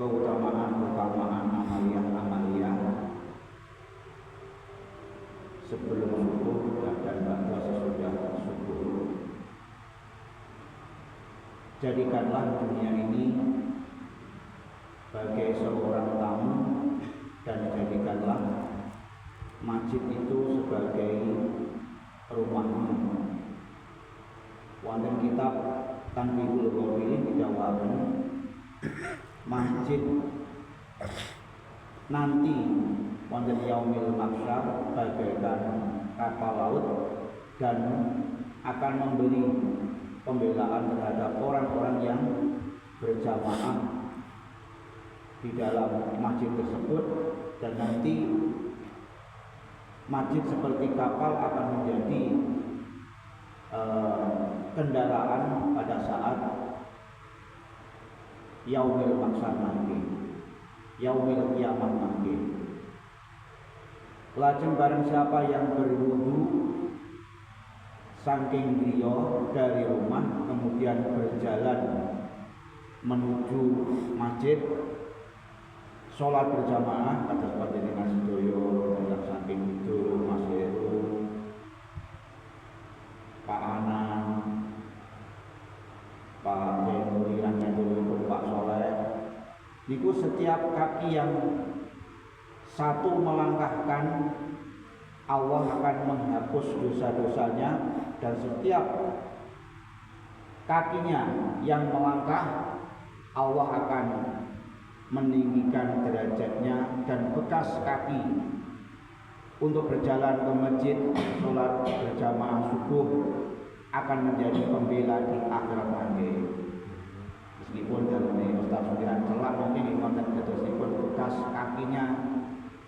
keutamaan amalia sebelum subuh dan ba'da sesudah subuh. Jadikanlah dunia ini sebagai seorang tamu dan jadikanlah masjid itu sebagai rumahmu. Wonten kitab Tanbihul Ghafilin didawaken masjid nanti wonten yaumil mahsyar bagaikan kapal laut dan akan memberi pembelaan terhadap orang-orang yang berjamaah di dalam masjid tersebut, dan nanti masjid seperti kapal akan menjadi kendaraan pada saat yaumil mahsyar nanti, yaumil qiyamah nanti. Lajeng barang siapa yang berwudu saking griya dari rumah kemudian berjalan menuju masjid, sholat berjamaah kata seperti dengan sedoyo dan saking itu Mas Heru, Pak Anang, Pak Denurian dan Pak Soleh. Niku setiap kaki yang satu melangkahkan, Allah akan menghapus dosa-dosanya, dan setiap kakinya yang melangkah, Allah akan meninggikan derajatnya, dan bekas kaki untuk berjalan ke masjid sholat berjamaah subuh akan menjadi pembela di akhirat nanti. Meskipun dalam Ustaz Sukiran celak mungkin konten meskipun bekas kakinya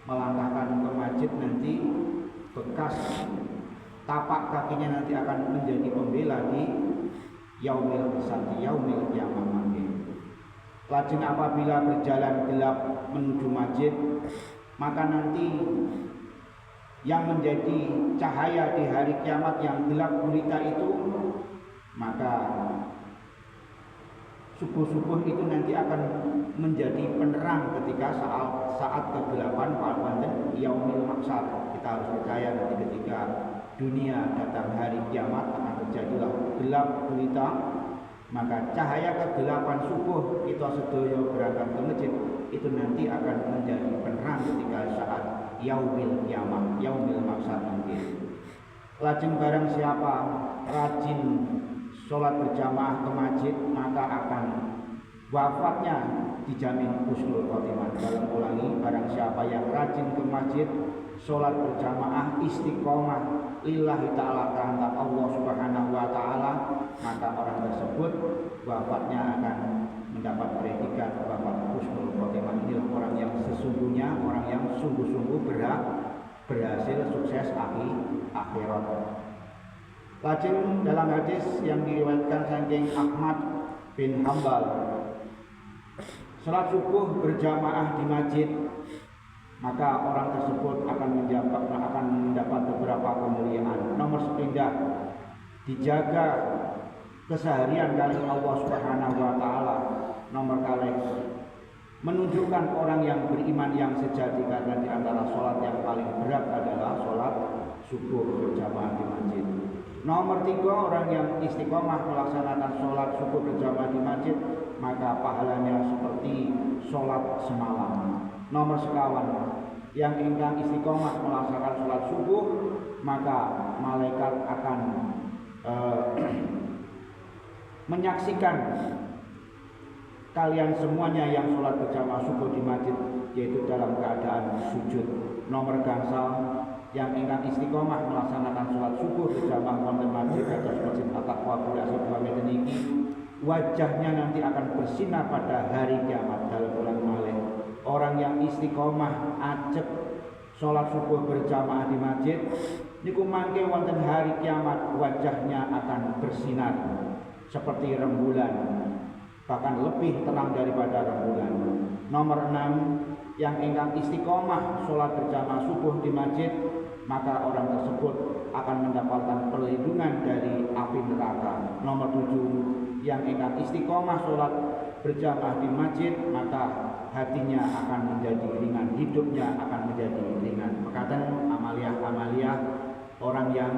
melangkahkan ke masjid, nanti bekas tapak kakinya nanti akan menjadi pembela di yaumil qiyamah, yaumil qiyamah nanti. Lajeng apabila berjalan gelap menuju masjid, maka nanti yang menjadi cahaya di hari kiamat yang gelap gulita itu, maka subuh-subuh itu nanti akan menjadi penerang ketika saat kegelapan pada yaumil mahsyar. Kita harus percaya nanti ketika dunia datang hari kiamat akan terjadilah gelap gulita, maka cahaya kegelapan subuh kita sedoyo berangkat ke masjid itu nanti akan menjadi penerang ketika saat yaumil qiyamah, yaumil mahsyar nanti. Lajeng barang siapa rajin sholat berjamaah ke masjid, maka akan wafatnya dijamin husnul khotimah. Dalam ulangi, barang siapa yang rajin ke masjid, sholat berjamaah, istiqomah lillahi ta'ala karena Allah subhanahu wa ta'ala, maka orang tersebut wafatnya akan mendapat predikat wafat husnul khotimah. Inilah orang yang sesungguhnya, orang yang sungguh-sungguh berhasil sukses akhirat. Lajeng dalam hadis yang diriwayatkan saking Ahmad bin Hambal, salat subuh berjamaah di masjid, maka orang tersebut akan mendapat beberapa kemuliaan. Nomor sepindah, dijaga keseharian kali Allah Subhanahu wa taala. Nomor kali menunjukkan orang yang beriman yang sejati, karena di antara sholat yang paling berat adalah sholat subuh berjamaah di masjid. Nomor 3, orang yang istiqomah melaksanakan sholat subuh berjamaah di masjid, maka pahalanya seperti sholat semalam. Nomor 9, yang ingkang istiqomah melaksanakan sholat subuh, maka malaikat akan menyaksikan kalian semuanya yang sholat berjamaah subuh di masjid, yaitu dalam keadaan sujud. Nomor gangsal, yang ingkang istiqomah melaksanakan sholat subuh berjamaah wonten masjid atas masjid At-Taqwa Bulasi 2 meter ini, wajahnya nanti akan bersinar pada hari kiamat. Dalam ulang malih, orang yang istiqomah ajek sholat subuh berjamaah di masjid niku mangke wonten hari kiamat wajahnya akan bersinar seperti rembulan, bahkan lebih terang daripada rembulan. Nomor 6, yang ingkang istiqomah sholat berjamaah subuh di masjid, maka orang tersebut akan mendapatkan perlindungan dari api neraka. Nomor 7, yang ingkang istiqomah sholat berjamaah di masjid, maka hatinya akan menjadi ringan, hidupnya akan menjadi ringan. Mekaten amaliah-amaliah orang yang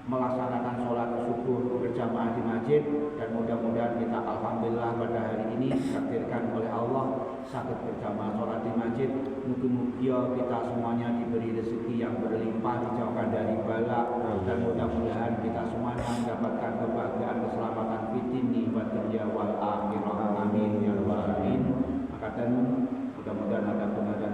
melaksanakan sholat subuh berjamaah di masjid, dan mudah-mudahan kita alhamdulillah pada hari ini ditakdirkan oleh Allah sakit berjamaah sholat di masjid. Mugi-mugi kita semuanya diberi rezeki yang berlimpah, dijauhkan dari bala, dan mudah-mudahan kita semuanya mendapatkan kebahagiaan, keselamatan fitini wa dunya wal akhirah. Amin ya rabbal alamin. Maka mudah-mudahan ada benar dan